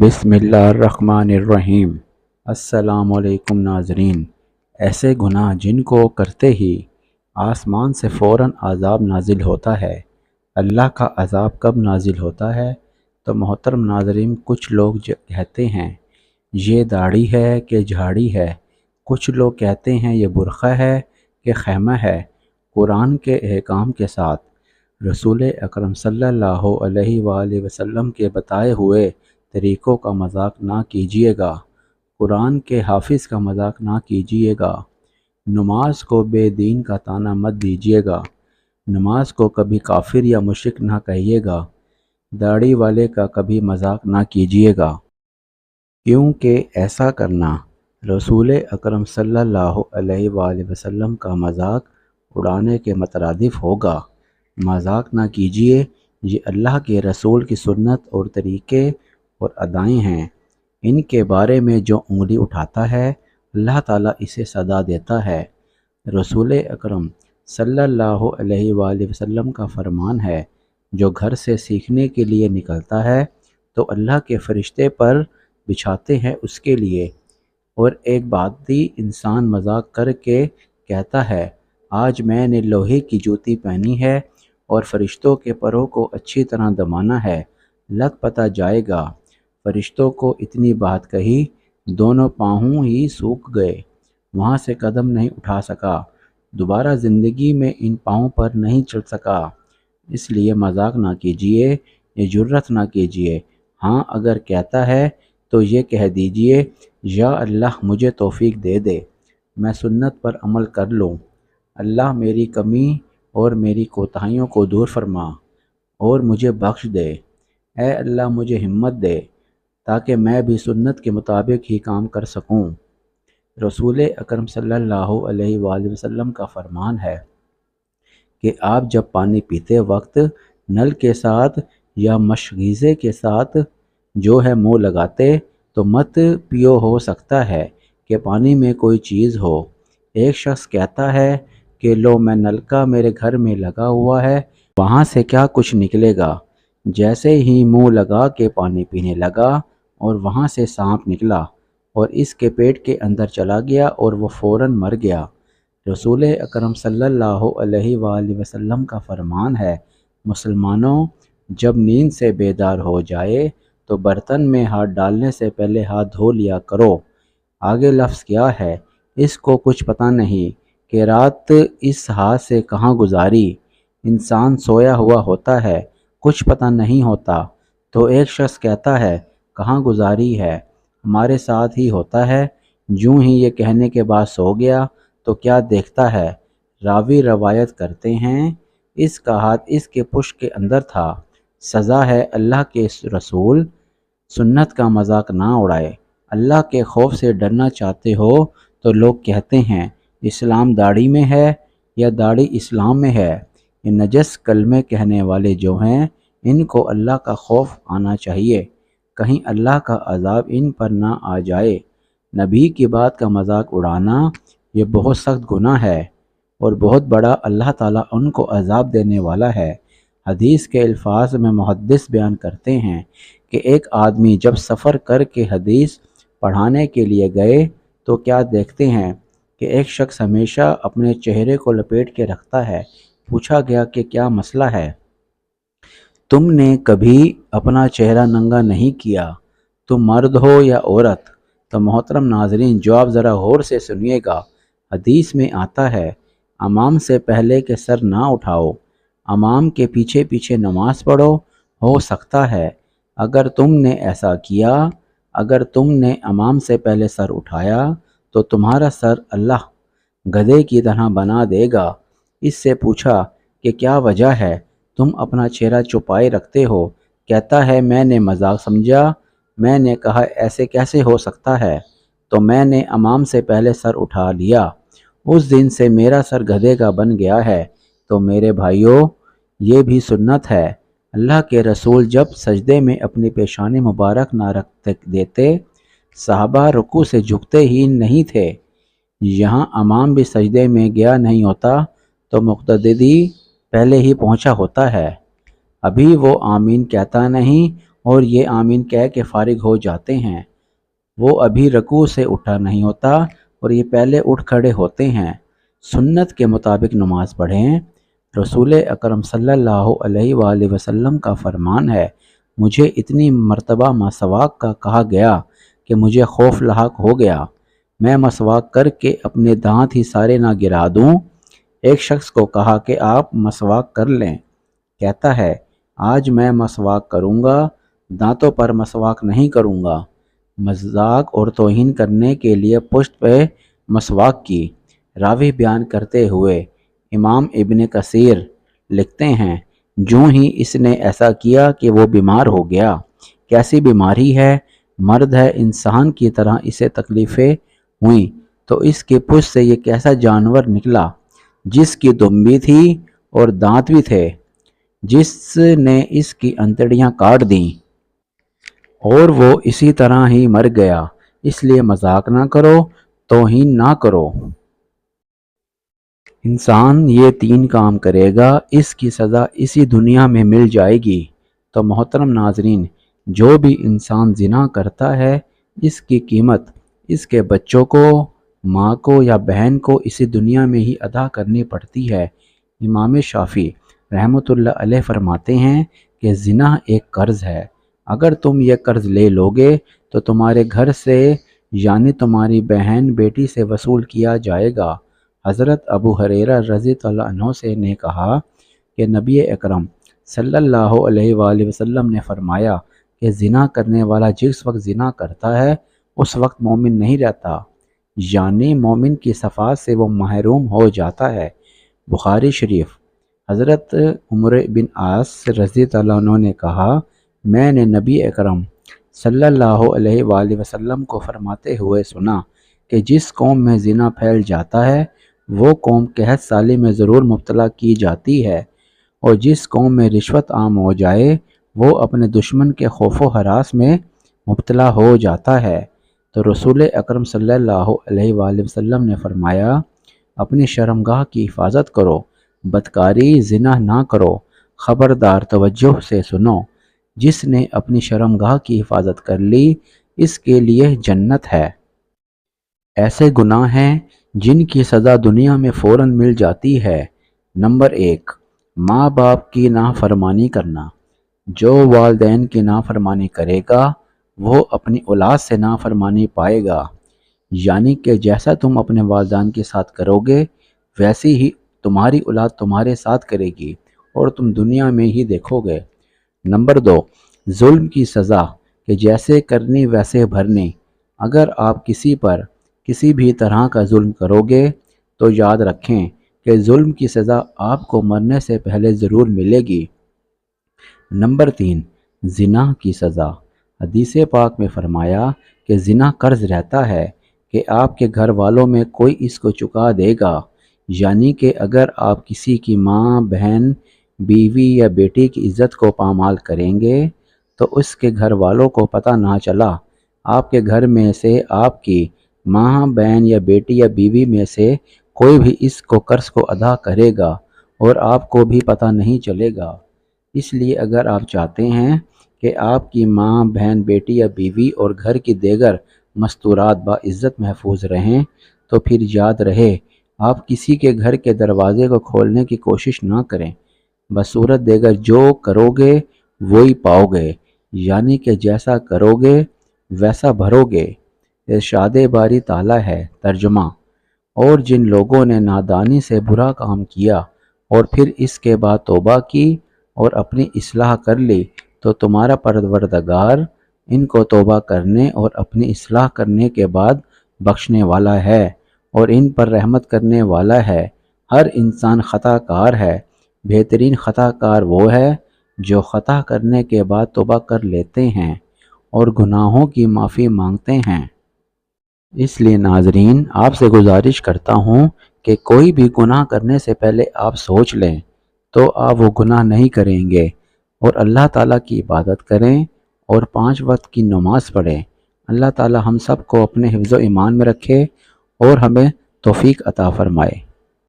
بسم اللہ الرحمن الرحیم۔ السلام علیکم ناظرین۔ ایسے گناہ جن کو کرتے ہی آسمان سے فوراً عذاب نازل ہوتا ہے۔ اللہ کا عذاب کب نازل ہوتا ہے؟ تو محترم ناظرین، کچھ لوگ کہتے ہیں یہ داڑھی ہے کہ جھاڑی ہے، کچھ لوگ کہتے ہیں یہ برقع ہے کہ خیمہ ہے۔ قرآن کے احکام کے ساتھ رسول اکرم صلی اللہ علیہ وآلہ وسلم کے بتائے ہوئے طریقوں کا مذاق نہ کیجیے گا، قرآن کے حافظ کا مذاق نہ کیجیے گا، نماز کو بے دین کا طعنہ مت دیجیے گا، نماز کو کبھی کافر یا مشرک نہ کہیے گا، داڑھی والے کا کبھی مذاق نہ کیجیے گا، کیونکہ ایسا کرنا رسول اکرم صلی اللہ علیہ وآلہ وسلم کا مذاق اڑانے کے مترادف ہوگا۔ مذاق نہ کیجیے، یہ اللہ کے رسول کی سنت اور طریقے اور ادائیں ہیں، ان کے بارے میں جو انگلی اٹھاتا ہے اللہ تعالیٰ اسے سزا دیتا ہے۔ رسول اکرم صلی اللہ علیہ وآلہ وسلم کا فرمان ہے، جو گھر سے سیکھنے کے لیے نکلتا ہے تو اللہ کے فرشتے پر بچھاتے ہیں اس کے لیے، اور ایک بادی انسان مذاق کر کے کہتا ہے آج میں نے لوہے کی جوتی پہنی ہے اور فرشتوں کے پروں کو اچھی طرح دبانا ہے، لگ پتہ جائے گا۔ فرشتوں کو اتنی بات کہی، دونوں پاؤں ہی سوکھ گئے، وہاں سے قدم نہیں اٹھا سکا، دوبارہ زندگی میں ان پاؤں پر نہیں چل سکا۔ اس لیے مذاق نہ کیجیے، یہ جرات نہ کیجیے۔ ہاں اگر کہتا ہے تو یہ کہہ دیجیے یا اللہ مجھے توفیق دے دے، میں سنت پر عمل کر لوں، اللہ میری کمی اور میری کوتاہیوں کو دور فرما اور مجھے بخش دے، اے اللہ مجھے ہمت دے تاکہ میں بھی سنت کے مطابق ہی کام کر سکوں۔ رسول اکرم صلی اللہ علیہ وآلہ وسلم کا فرمان ہے کہ آپ جب پانی پیتے وقت نل کے ساتھ یا مشغیزے کے ساتھ جو ہے منہ لگاتے تو مت پیو، ہو سکتا ہے کہ پانی میں کوئی چیز ہو۔ ایک شخص کہتا ہے کہ لو میں نلکا میرے گھر میں لگا ہوا ہے، وہاں سے کیا کچھ نکلے گا؟ جیسے ہی منہ لگا کے پانی پینے لگا اور وہاں سے سانپ نکلا اور اس کے پیٹ کے اندر چلا گیا اور وہ فوراً مر گیا۔ رسول اکرم صلی اللہ علیہ وآلہ وسلم کا فرمان ہے، مسلمانوں جب نیند سے بیدار ہو جائے تو برتن میں ہاتھ ڈالنے سے پہلے ہاتھ دھو لیا کرو۔ آگے لفظ کیا ہے اس کو کچھ پتہ نہیں کہ رات اس ہاتھ سے کہاں گزاری۔ انسان سویا ہوا ہوتا ہے، کچھ پتہ نہیں ہوتا، تو ایک شخص کہتا ہے کہاں گزاری ہے، ہمارے ساتھ ہی ہوتا ہے۔ جوں ہی یہ کہنے کے بعد سو گیا تو کیا دیکھتا ہے، راوی روایت کرتے ہیں اس کا ہاتھ اس کے پشت کے اندر تھا۔ سزا ہے اللہ کے رسول سنت کا مذاق نہ اڑائے۔ اللہ کے خوف سے ڈرنا چاہتے ہو تو لوگ کہتے ہیں اسلام داڑھی میں ہے یا داڑھی اسلام میں ہے۔ یہ نجس کلمے کہنے والے جو ہیں ان کو اللہ کا خوف آنا چاہیے، کہیں اللہ کا عذاب ان پر نہ آ جائے۔ نبی کی بات کا مذاق اڑانا یہ بہت سخت گناہ ہے اور بہت بڑا، اللہ تعالیٰ ان کو عذاب دینے والا ہے۔ حدیث کے الفاظ میں محدث بیان کرتے ہیں کہ ایک آدمی جب سفر کر کے حدیث پڑھانے کے لیے گئے تو کیا دیکھتے ہیں کہ ایک شخص ہمیشہ اپنے چہرے کو لپیٹ کے رکھتا ہے۔ پوچھا گیا کہ کیا مسئلہ ہے؟ تم نے کبھی اپنا چہرہ ننگا نہیں کیا، تم مرد ہو یا عورت؟ تو محترم ناظرین جواب ذرا غور سے سنیے گا۔ حدیث میں آتا ہے امام سے پہلے کہ سر نہ اٹھاؤ، امام کے پیچھے پیچھے نماز پڑھو۔ ہو سکتا ہے اگر تم نے ایسا کیا، اگر تم نے امام سے پہلے سر اٹھایا تو تمہارا سر اللہ گدھے کی طرح بنا دے گا۔ اس سے پوچھا کہ کیا وجہ ہے تم اپنا چہرہ چھپائے رکھتے ہو؟ کہتا ہے میں نے مذاق سمجھا، میں نے کہا ایسے کیسے ہو سکتا ہے، تو میں نے امام سے پہلے سر اٹھا لیا، اس دن سے میرا سر گدھے کا بن گیا ہے۔ تو میرے بھائیوں یہ بھی سنت ہے، اللہ کے رسول جب سجدے میں اپنی پیشانی مبارک نہ رکھ دیتے، صحابہ رکوع سے جھکتے ہی نہیں تھے۔ یہاں امام بھی سجدے میں گیا نہیں ہوتا تو مقتدی پہلے ہی پہنچا ہوتا ہے، ابھی وہ آمین کہتا نہیں اور یہ آمین کہہ کے فارغ ہو جاتے ہیں۔ وہ ابھی رکوع سے اٹھا نہیں ہوتا اور یہ پہلے اٹھ کھڑے ہوتے ہیں۔ سنت کے مطابق نماز پڑھیں۔ رسول اکرم صلی اللہ علیہ وآلہ وسلم کا فرمان ہے، مجھے اتنی مرتبہ مسواک کا کہا گیا کہ مجھے خوف لاحق ہو گیا، میں مسواک کر کے اپنے دانت ہی سارے نہ گرا دوں۔ ایک شخص کو کہا کہ آپ مسواک کر لیں، کہتا ہے آج میں مسواک کروں گا، دانتوں پر مسواک نہیں کروں گا۔ مذاق اور توہین کرنے کے لیے پشت پہ مسواک کی۔ راوی بیان کرتے ہوئے امام ابن کثیر لکھتے ہیں، جو ہی اس نے ایسا کیا کہ وہ بیمار ہو گیا۔ کیسی بیماری ہے؟ مرد ہے، انسان کی طرح اسے تکلیفیں ہوئیں، تو اس کی پشت سے یہ کیسا جانور نکلا جس کی دم بھی تھی اور دانت بھی تھے، جس نے اس کی انتڑیاں کاٹ دیں اور وہ اسی طرح ہی مر گیا۔ اس لیے مذاق نہ کرو، توہین نہ کرو۔ انسان یہ 3 کام کرے گا، اس کی سزا اسی دنیا میں مل جائے گی۔ تو محترم ناظرین، جو بھی انسان زنا کرتا ہے، اس کی قیمت اس کے بچوں کو، ماں کو یا بہن کو اسی دنیا میں ہی ادا کرنی پڑتی ہے۔ امام شافعی رحمۃ اللہ علیہ فرماتے ہیں کہ زنا ایک قرض ہے، اگر تم یہ قرض لے لوگے تو تمہارے گھر سے یعنی تمہاری بہن بیٹی سے وصول کیا جائے گا۔ حضرت ابو ہریرہ رضی اللہ عنہ سے نے کہا کہ نبی اکرم صلی اللہ علیہ وآلہ وسلم نے فرمایا کہ زنا کرنے والا جس وقت زنا کرتا ہے اس وقت مومن نہیں رہتا، یعنی مومن کی صفات سے وہ محروم ہو جاتا ہے۔ بخاری شریف۔ حضرت عمر بن عاص رضی اللہ عنہ نے کہا، میں نے نبی اکرم صلی اللہ علیہ وآلہ وسلم کو فرماتے ہوئے سنا کہ جس قوم میں زنا پھیل جاتا ہے وہ قوم قحط سالی میں ضرور مبتلا کی جاتی ہے، اور جس قوم میں رشوت عام ہو جائے وہ اپنے دشمن کے خوف و ہراس میں مبتلا ہو جاتا ہے۔ تو رسول اکرم صلی اللہ علیہ وآلہ وسلم نے فرمایا، اپنی شرمگاہ کی حفاظت کرو، بدکاری زنا نہ کرو۔ خبردار، توجہ سے سنو، جس نے اپنی شرمگاہ کی حفاظت کر لی اس کے لیے جنت ہے۔ ایسے گناہ ہیں جن کی سزا دنیا میں فوراً مل جاتی ہے۔ نمبر 1، ماں باپ کی نافرمانی کرنا۔ جو والدین کی نافرمانی کرے گا وہ اپنی اولاد سے نافرمانی پائے گا، یعنی کہ جیسا تم اپنے والدین کے ساتھ کرو گے ویسی ہی تمہاری اولاد تمہارے ساتھ کرے گی اور تم دنیا میں ہی دیکھو گے۔ نمبر 2، ظلم کی سزا کہ جیسے کرنی ویسے بھرنی۔ اگر آپ کسی پر کسی بھی طرح کا ظلم کرو گے تو یاد رکھیں کہ ظلم کی سزا آپ کو مرنے سے پہلے ضرور ملے گی۔ نمبر 3، زنا کی سزا۔ حدیث پاک میں فرمایا کہ زنا قرض رہتا ہے کہ آپ کے گھر والوں میں کوئی اس کو چکا دے گا، یعنی کہ اگر آپ کسی کی ماں، بہن، بیوی یا بیٹی کی عزت کو پامال کریں گے تو اس کے گھر والوں کو پتہ نہ چلا، آپ کے گھر میں سے آپ کی ماں، بہن یا بیٹی یا بیوی میں سے کوئی بھی اس کو قرض کو ادا کرے گا اور آپ کو بھی پتہ نہیں چلے گا۔ اس لیے اگر آپ چاہتے ہیں کہ آپ کی ماں، بہن، بیٹی یا بیوی اور گھر کی دیگر مستورات باعزت محفوظ رہیں تو پھر یاد رہے آپ کسی کے گھر کے دروازے کو کھولنے کی کوشش نہ کریں، بصورت دیگر جو کرو گے وہی پاؤ گے، یعنی کہ جیسا کرو گے ویسا بھرو گے۔ ارشاد باری تعالیٰ ہے۔ ترجمہ، اور جن لوگوں نے نادانی سے برا کام کیا اور پھر اس کے بعد توبہ کی اور اپنی اصلاح کر لی تو تمہارا پروردگار ان کو توبہ کرنے اور اپنی اصلاح کرنے کے بعد بخشنے والا ہے اور ان پر رحمت کرنے والا ہے۔ ہر انسان خطا کار ہے، بہترین خطا کار وہ ہے جو خطا کرنے کے بعد توبہ کر لیتے ہیں اور گناہوں کی معافی مانگتے ہیں۔ اس لیے ناظرین، آپ سے گزارش کرتا ہوں کہ کوئی بھی گناہ کرنے سے پہلے آپ سوچ لیں تو آپ وہ گناہ نہیں کریں گے، اور اللہ تعالیٰ کی عبادت کریں اور 5 وقت کی نماز پڑھیں۔ اللہ تعالیٰ ہم سب کو اپنے حفظ و ایمان میں رکھے اور ہمیں توفیق عطا فرمائے۔